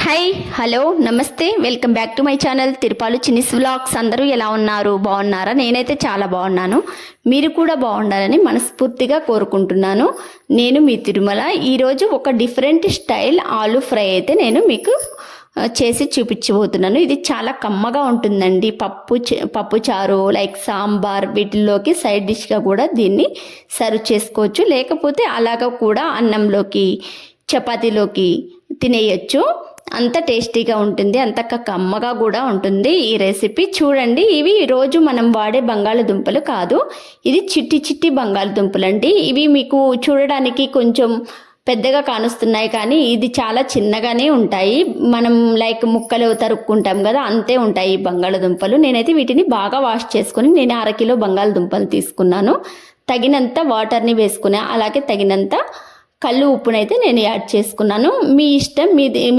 Hi hello నమస్తే welcome back to my channel Tirupalu Chinni's vlogs. అందరూ ఎలా ఉన్నారు? బాగున్నారా? నేనైతే చాలా బాగున్నాను. మీరు కూడా బాగుండాలని మనస్ఫూర్తిగా కోరుకుంటున్నాను. నేను మీ తిరుమల. ఈరోజు ఒక డిఫరెంట్ స్టైల్ ఆలూ ఫ్రై అయితే నేను మీకు చేసి చూపించబోతున్నాను. ఇది చాలా కమ్మగా ఉంటుందండి. పప్పు చారు లైక్ సాంబార్ వీటిల్లోకి సైడ్ డిష్గా కూడా దీన్ని సర్వ్ చేసుకోవచ్చు. లేకపోతే అలాగా కూడా అన్నంలోకి చపాతీలోకి తినేయచ్చు. అంత టేస్టీగా ఉంటుంది, అంత కమ్మగా కూడా ఉంటుంది ఈ రెసిపీ. చూడండి, ఇవి రోజు మనం వాడే బంగాళదుంపలు కాదు, ఇది చిట్టి చిట్టి బంగాళదుంపలు అండి. ఇవి మీకు చూడడానికి కొంచెం పెద్దగా కానుస్తున్నాయి, కానీ ఇది చాలా చిన్నగానే ఉంటాయి. మనం లైక్ ముక్కలు తరుక్కుంటాం కదా, అంతే ఉంటాయి ఈ బంగాళదుంపలు. నేనైతే వీటిని బాగా వాష్ చేసుకొని నేను 1/2 కిలో బంగాళదుంపలు తీసుకున్నాను. తగినంత వాటర్ని వేసుకున్నా, అలాగే తగినంత కళ్ళు ఉప్పునైతే నేను యాడ్ చేసుకున్నాను. మీ ఇష్టం,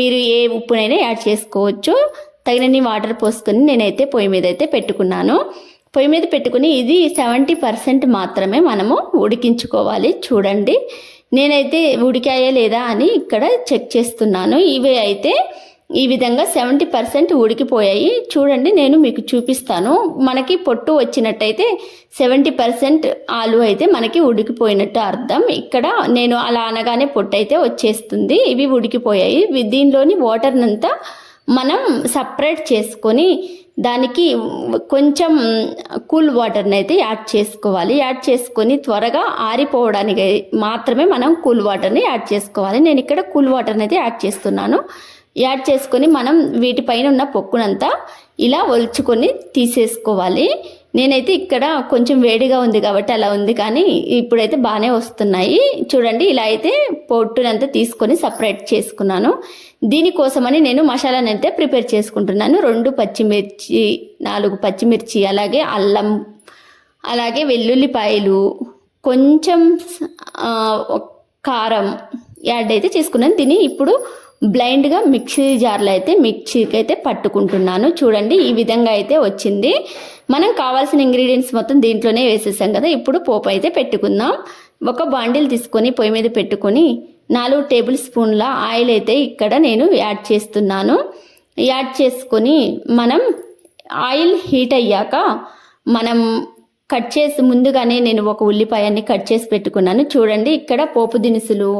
మీరు ఏ ఉప్పునైనా యాడ్ చేసుకోవచ్చు. తగినన్ని వాటర్ పోసుకొని నేనైతే పొయ్యి మీద అయితే పెట్టుకున్నాను. పొయ్యి మీద పెట్టుకుని ఇది 70% మాత్రమే మనము ఉడికించుకోవాలి. చూడండి, నేనైతే ఉడికాయా లేదా అని ఇక్కడ చెక్ చేస్తున్నాను. ఇవి అయితే ఈ విధంగా 70% ఉడికిపోయాయి. చూడండి, నేను మీకు చూపిస్తాను. మనకి పొట్టు వచ్చినట్టయితే 70% ఆలు అయితే మనకి ఉడికిపోయినట్టు అర్థం. ఇక్కడ నేను అలా అనగానే పొట్టు అయితే వచ్చేస్తుంది. ఇవి ఉడికిపోయాయి. దీనిలోని వాటర్నంతా మనం సపరేట్ చేసుకొని దానికి కొంచెం కూల్ వాటర్ని అయితే యాడ్ చేసుకోవాలి. యాడ్ చేసుకొని త్వరగా ఆరిపోవడానికి మాత్రమే మనం కూల్ వాటర్ని యాడ్ చేసుకోవాలి. నేను ఇక్కడ కూల్ వాటర్ని అయితే యాడ్ చేస్తున్నాను. యాడ్ చేసుకొని మనం వీటిపైన ఉన్న పొక్కునంతా ఇలా ఒలుచుకొని తీసేసుకోవాలి. నేనైతే ఇక్కడ కొంచెం వేడిగా ఉంది కాబట్టి అలా ఉంది, కానీ ఇప్పుడైతే బాగానే వస్తున్నాయి. చూడండి, ఇలా అయితే పొట్టునంతా తీసుకొని సపరేట్ చేసుకున్నాను. దీనికోసమని నేను మసాలాని అయితే ప్రిపేర్ చేసుకుంటున్నాను. 2 పచ్చిమిర్చి, 4 పచ్చిమిర్చి, అలాగే అల్లం, అలాగే వెల్లుల్లిపాయలు, కొంచెం కారం యాడ్ అయితే చేసుకున్నాను. దీన్ని ఇప్పుడు బ్లైండ్గా మిక్సీ జార్లో అయితే మిక్సీకి అయితే పట్టుకుంటున్నాను. చూడండి, ఈ విధంగా అయితే వచ్చింది. మనం కావాల్సిన ఇంగ్రీడియంట్స్ మొత్తం దీంట్లోనే వేసేసాం కదా. ఇప్పుడు పోపు అయితే పెట్టుకుందాం. ఒక బాండిల్ తీసుకొని పొయ్యి మీద పెట్టుకొని 4 టేబుల్ స్పూన్ల ఆయిల్ అయితే ఇక్కడ నేను యాడ్ చేస్తున్నాను. యాడ్ చేసుకొని మనం ఆయిల్ హీట్ అయ్యాక మనం కట్ చేసి ముందుగానే నేను ఒక ఉల్లిపాయని కట్ చేసి పెట్టుకున్నాను. చూడండి, ఇక్కడ పోపు దినుసులు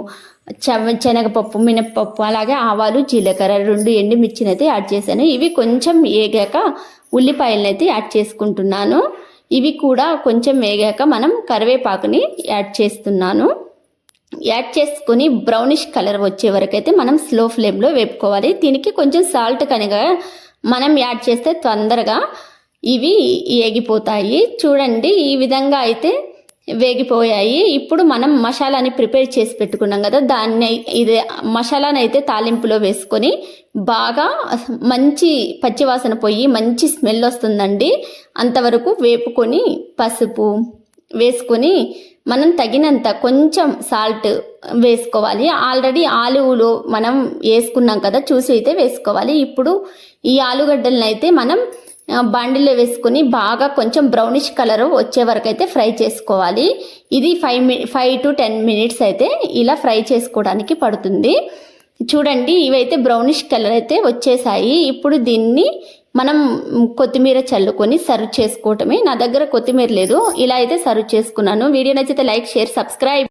శనగపప్పు, మినప్పప్పు, అలాగే ఆవాలు, జీలకర్ర, 2 ఎండుమిర్చిని అయితే యాడ్ చేశాను. ఇవి కొంచెం వేగాక ఉల్లిపాయలను అయితే యాడ్ చేసుకుంటున్నాను. ఇవి కూడా కొంచెం వేగాక మనం కరివేపాకుని యాడ్ చేస్తున్నాను. యాడ్ చేసుకొని బ్రౌనిష్ కలర్ వచ్చే వరకు అయితే మనం స్లో ఫ్లేమ్లో వేపుకోవాలి. దీనికి కొంచెం సాల్ట్ కనుక మనం యాడ్ చేస్తే తొందరగా ఇవి ఏగిపోతాయి. చూడండి, ఈ విధంగా అయితే వేగిపోయాయి. ఇప్పుడు మనం మసాలాని ప్రిపేర్ చేసి పెట్టుకున్నాం కదా, ఇది మసాలాని అయితే తాలింపులో వేసుకొని బాగా మంచి పచ్చివాసన పోయి మంచి స్మెల్ వస్తుందండి. అంతవరకు వేపుకొని పసుపు వేసుకొని మనం తగినంత కొంచెం సాల్ట్ వేసుకోవాలి. ఆల్రెడీ ఆలులో మనం వేసుకున్నాం కదా, చూసి అయితే వేసుకోవాలి. ఇప్పుడు ఈ ఆలుగడ్డలను అయితే మనం బాండిలో వేసుకొని బాగా కొంచెం బ్రౌనిష్ కలర్ వచ్చే వరకు అయితే ఫ్రై చేసుకోవాలి. ఇది 5 to 10 మినిట్స్ అయితే ఇలా ఫ్రై చేసుకోవడానికి పడుతుంది. చూడండి, ఇవైతే బ్రౌనిష్ కలర్ అయితే వచ్చేసాయి. ఇప్పుడు దీన్ని మనం కొత్తిమీర చల్లుకొని సర్వ్ చేసుకోవటమే. నా దగ్గర కొత్తిమీర లేదు, ఇలా అయితే సర్వ్ చేసుకున్నాను. వీడియో నచ్చితే లైక్, షేర్, సబ్స్క్రైబ్.